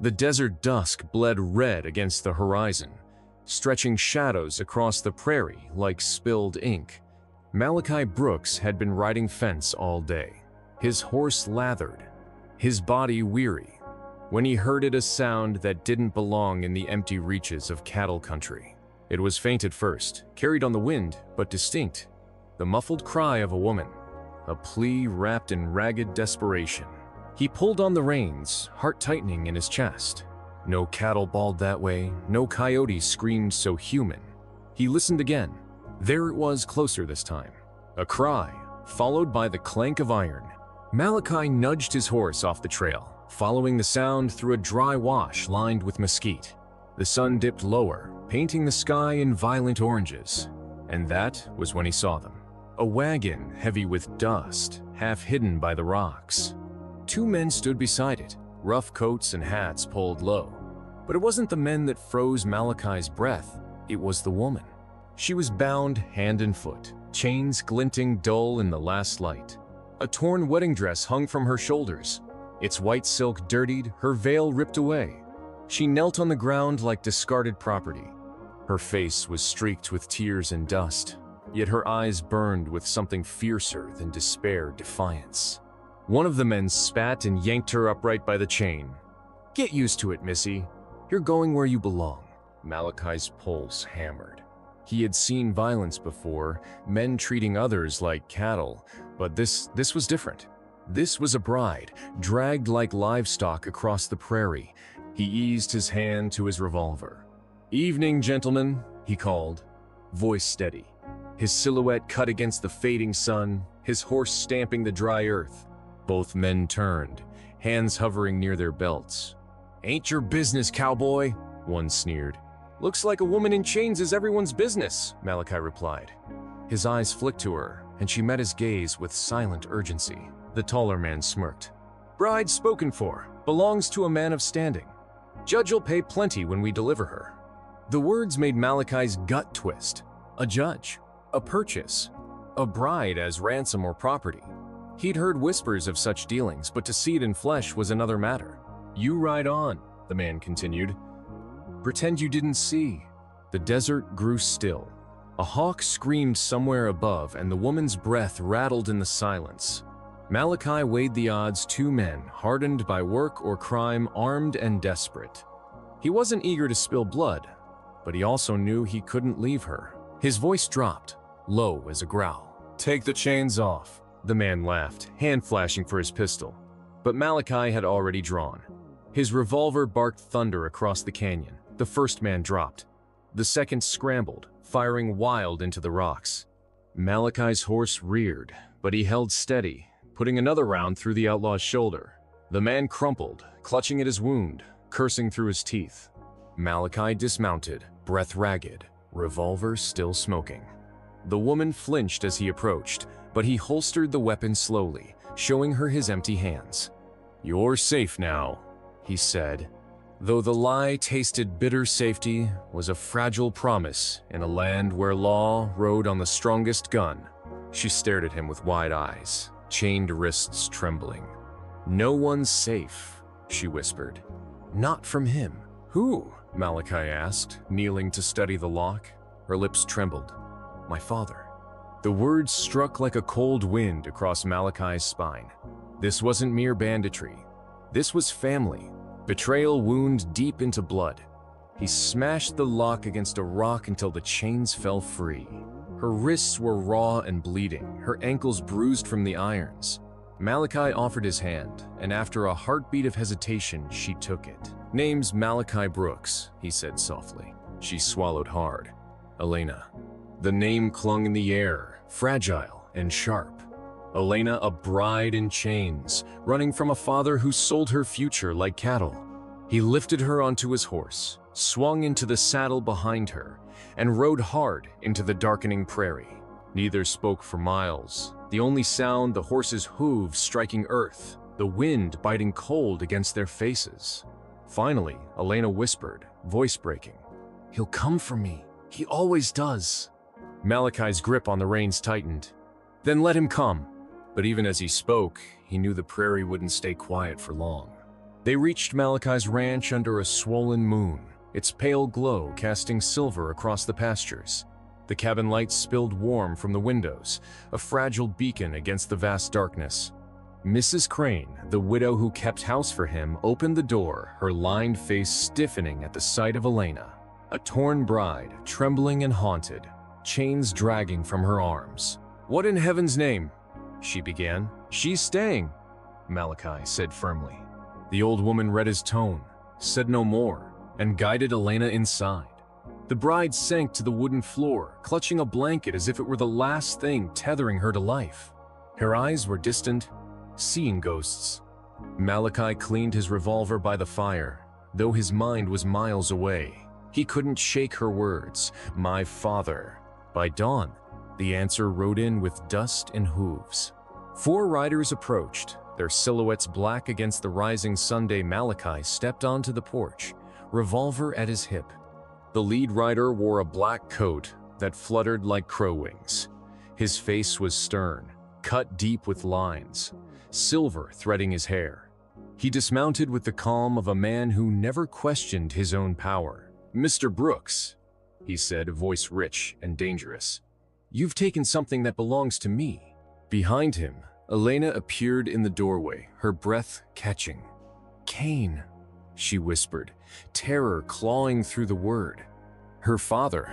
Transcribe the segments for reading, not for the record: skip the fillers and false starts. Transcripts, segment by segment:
The desert dusk bled red against the horizon, stretching shadows across the prairie like spilled ink. Malachi Brooks had been riding fence all day, his horse lathered, his body weary, when he heard a sound that didn't belong in the empty reaches of cattle country. It was faint at first, carried on the wind, but distinct. The muffled cry of a woman, a plea wrapped in ragged desperation. He pulled on the reins, heart tightening in his chest. No cattle bawled that way, no coyote screamed so human. He listened again. There it was, closer this time. A cry, followed by the clank of iron. Malachi nudged his horse off the trail, following the sound through a dry wash lined with mesquite. The sun dipped lower, painting the sky in violent oranges. And that was when he saw them. A wagon heavy with dust, half hidden by the rocks. Two men stood beside it, rough coats and hats pulled low. But it wasn't the men that froze Malachi's breath, it was the woman. She was bound hand and foot, chains glinting dull in the last light. A torn wedding dress hung from her shoulders, its white silk dirtied, her veil ripped away. She knelt on the ground like discarded property. Her face was streaked with tears and dust, yet her eyes burned with something fiercer than despair, defiance. One of the men spat and yanked her upright by the chain. "Get used to it, missy. You're going where you belong." Malachi's pulse hammered. He had seen violence before, men treating others like cattle, but this was different. This was a bride, dragged like livestock across the prairie. He eased his hand to his revolver. "Evening, gentlemen," he called, voice steady. His silhouette cut against the fading sun, his horse stamping the dry earth. Both men turned, hands hovering near their belts. "Ain't your business, cowboy," one sneered. "Looks like a woman in chains is everyone's business," Malachi replied. His eyes flicked to her, and she met his gaze with silent urgency. The taller man smirked. "Bride spoken for, belongs to a man of standing. Judge'll pay plenty when we deliver her." The words made Malachi's gut twist. A judge, a purchase, a bride as ransom or property. He'd heard whispers of such dealings, but to see it in flesh was another matter. "You ride on," the man continued. "Pretend you didn't see." The desert grew still. A hawk screamed somewhere above, and the woman's breath rattled in the silence. Malachi weighed the odds. Two men, hardened by work or crime, armed and desperate. He wasn't eager to spill blood, but he also knew he couldn't leave her. His voice dropped, low as a growl. "Take the chains off." The man laughed, hand flashing for his pistol. But Malachi had already drawn. His revolver barked thunder across the canyon. The first man dropped. The second scrambled, firing wild into the rocks. Malachi's horse reared, but he held steady, putting another round through the outlaw's shoulder. The man crumpled, clutching at his wound, cursing through his teeth. Malachi dismounted, breath ragged, revolver still smoking. The woman flinched as he approached, but he holstered the weapon slowly, showing her his empty hands. "You're safe now," he said, though the lie tasted bitter. Safety was a fragile promise in a land where law rode on the strongest gun. She stared at him with wide eyes, chained wrists trembling. "No one's safe," she whispered. "Not from him." "Who?" Malachi asked, kneeling to study the lock. Her lips trembled. "My father." The words struck like a cold wind across Malachi's spine. This wasn't mere banditry. This was family. Betrayal wound deep into blood. He smashed the lock against a rock until the chains fell free. Her wrists were raw and bleeding, her ankles bruised from the irons. Malachi offered his hand, and after a heartbeat of hesitation, she took it. "Name's Malachi Brooks," he said softly. She swallowed hard. "Elena." The name clung in the air, fragile and sharp. Elena, a bride in chains, running from a father who sold her future like cattle. He lifted her onto his horse, swung into the saddle behind her, and rode hard into the darkening prairie. Neither spoke for miles, the only sound the horse's hooves striking earth, the wind biting cold against their faces. Finally, Elena whispered, voice breaking, "He'll come for me. He always does." Malachi's grip on the reins tightened. "Then let him come." But even as he spoke, he knew the prairie wouldn't stay quiet for long. They reached Malachi's ranch under a swollen moon, its pale glow casting silver across the pastures. The cabin lights spilled warm from the windows, a fragile beacon against the vast darkness. Mrs. Crane, the widow who kept house for him, opened the door, her lined face stiffening at the sight of Elena, a torn bride, trembling and haunted, chains dragging from her arms. "What in heaven's name?" she began. "She's staying," Malachi said firmly. The old woman read his tone, said no more, and guided Elena inside. The bride sank to the wooden floor, clutching a blanket as if it were the last thing tethering her to life. Her eyes were distant, seeing ghosts. Malachi cleaned his revolver by the fire, though his mind was miles away. He couldn't shake her words, "My father." By dawn, the answer rode in with dust and hooves. 4 riders approached, their silhouettes black against the rising Sunday. Malachi stepped onto the porch, revolver at his hip. The lead rider wore a black coat that fluttered like crow wings. His face was stern, cut deep with lines, silver threading his hair. He dismounted with the calm of a man who never questioned his own power. "Mr. Brooks," he said, a voice rich and dangerous, "you've taken something that belongs to me." Behind him, Elena appeared in the doorway, her breath catching. "Cain," she whispered, terror clawing through the word. "Her father."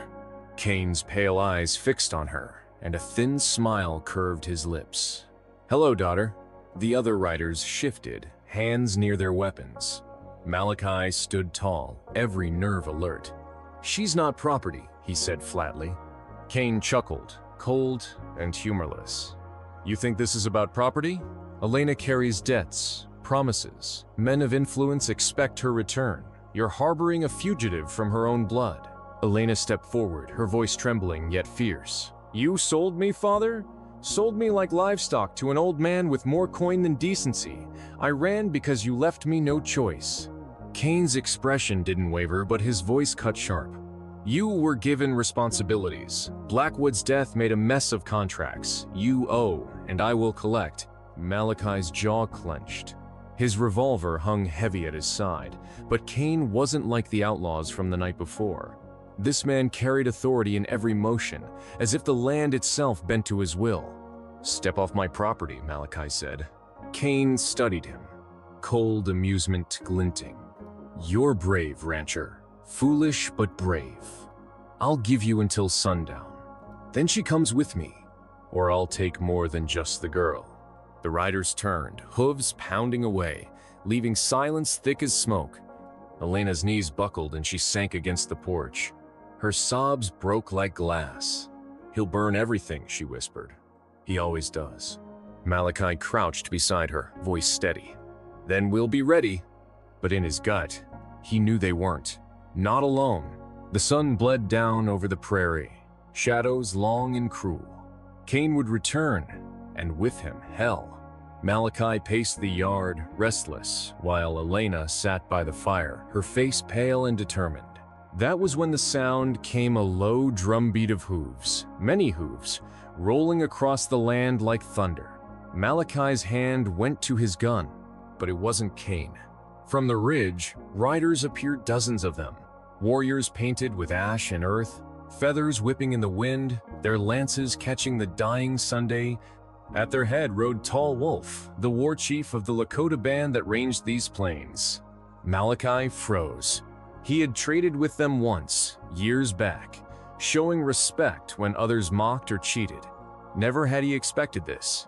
Cain's pale eyes fixed on her, and a thin smile curved his lips. "Hello, daughter." The other riders shifted, hands near their weapons. Malachi stood tall, every nerve alert. "She's not property," he said flatly. Cain chuckled, cold and humorless. "You think this is about property? Elena carries debts, promises. Men of influence expect her return. You're harboring a fugitive from her own blood." Elena stepped forward, her voice trembling yet fierce. "You sold me, father? Sold me like livestock to an old man with more coin than decency. I ran because you left me no choice." Cain's expression didn't waver, but his voice cut sharp. "You were given responsibilities. Blackwood's death made a mess of contracts. You owe, and I will collect." Malachi's jaw clenched. His revolver hung heavy at his side, but Cain wasn't like the outlaws from the night before. This man carried authority in every motion, as if the land itself bent to his will. "Step off my property," Malachi said. Cain studied him, cold amusement glinting. "You're brave, rancher. Foolish but brave. I'll give you until sundown. Then she comes with me, or I'll take more than just the girl." The riders turned, hooves pounding away, leaving silence thick as smoke. Elena's knees buckled and she sank against the porch. Her sobs broke like glass. "He'll burn everything," she whispered. "He always does." Malachi crouched beside her, voice steady. "Then we'll be ready." But in his gut, he knew they weren't. Not alone. The sun bled down over the prairie, shadows long and cruel. Cain would return, and with him, hell. Malachi paced the yard, restless, while Elena sat by the fire, her face pale and determined. That was when the sound came, a low drumbeat of hooves, many hooves, rolling across the land like thunder. Malachi's hand went to his gun, but it wasn't Cain. From the ridge, riders appeared, dozens of them, warriors painted with ash and earth, feathers whipping in the wind, their lances catching the dying Sunday. At their head rode Tall Wolf, the war chief of the Lakota band that ranged these plains. Malachi froze. He had traded with them once, years back, showing respect when others mocked or cheated. Never had he expected this.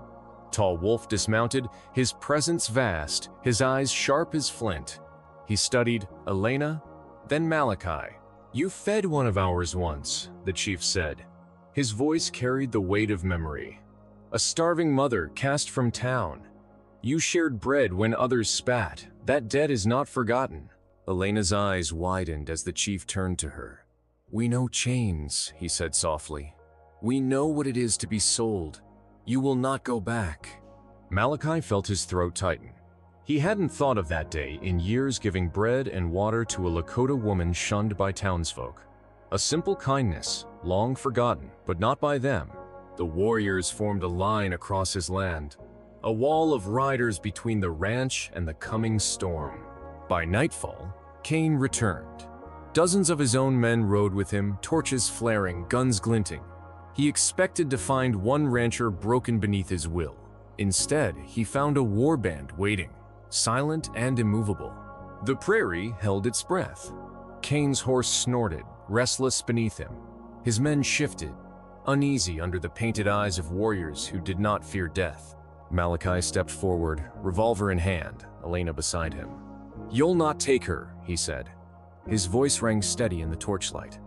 Tall Wolf dismounted, his presence vast, his eyes sharp as flint. He studied Elena, then Malachi. "You fed one of ours once," the chief said. His voice carried the weight of memory. "A starving mother cast from town. You shared bread when others spat. That debt is not forgotten." Elena's eyes widened as the chief turned to her. "We know chains," he said softly. "We know what it is to be sold. You will not go back." Malachi felt his throat tighten. He hadn't thought of that day in years, giving bread and water to a Lakota woman shunned by townsfolk. A simple kindness, long forgotten, but not by them. The warriors formed a line across his land, a wall of riders between the ranch and the coming storm. By nightfall, Cain returned. Dozens of his own men rode with him, torches flaring, guns glinting. He expected to find one rancher broken beneath his will. Instead, he found a warband waiting, silent and immovable. The prairie held its breath. Cain's horse snorted, restless beneath him. His men shifted, uneasy under the painted eyes of warriors who did not fear death. Malachi stepped forward, revolver in hand, Elena beside him. "You'll not take her," he said. His voice rang steady in the torchlight.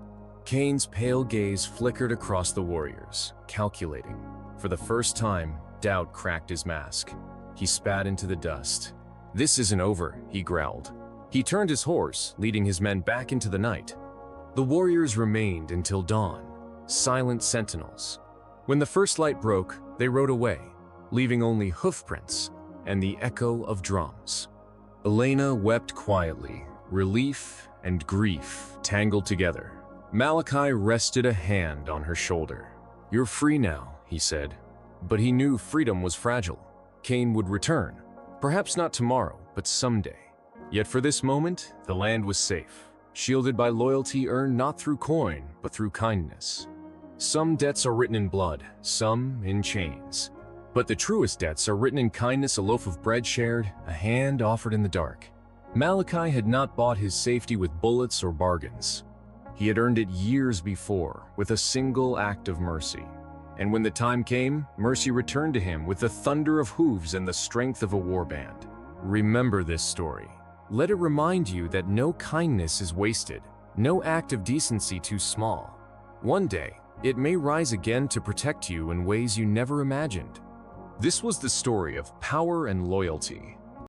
Cain's pale gaze flickered across the warriors, calculating. For the first time, doubt cracked his mask. He spat into the dust. "This isn't over," he growled. He turned his horse, leading his men back into the night. The warriors remained until dawn, silent sentinels. When the first light broke, they rode away, leaving only hoofprints and the echo of drums. Elena wept quietly, relief and grief tangled together. Malachi rested a hand on her shoulder. "You're free now," he said. But he knew freedom was fragile. Cain would return, perhaps not tomorrow, but someday. Yet for this moment, the land was safe, shielded by loyalty earned not through coin, but through kindness. Some debts are written in blood, some in chains. But the truest debts are written in kindness, a loaf of bread shared, a hand offered in the dark. Malachi had not bought his safety with bullets or bargains. He had earned it years before, with a single act of mercy. And when the time came, mercy returned to him with the thunder of hooves and the strength of a warband. Remember this story. Let it remind you that no kindness is wasted, no act of decency too small. One day, it may rise again to protect you in ways you never imagined. This was the story of power and loyalty,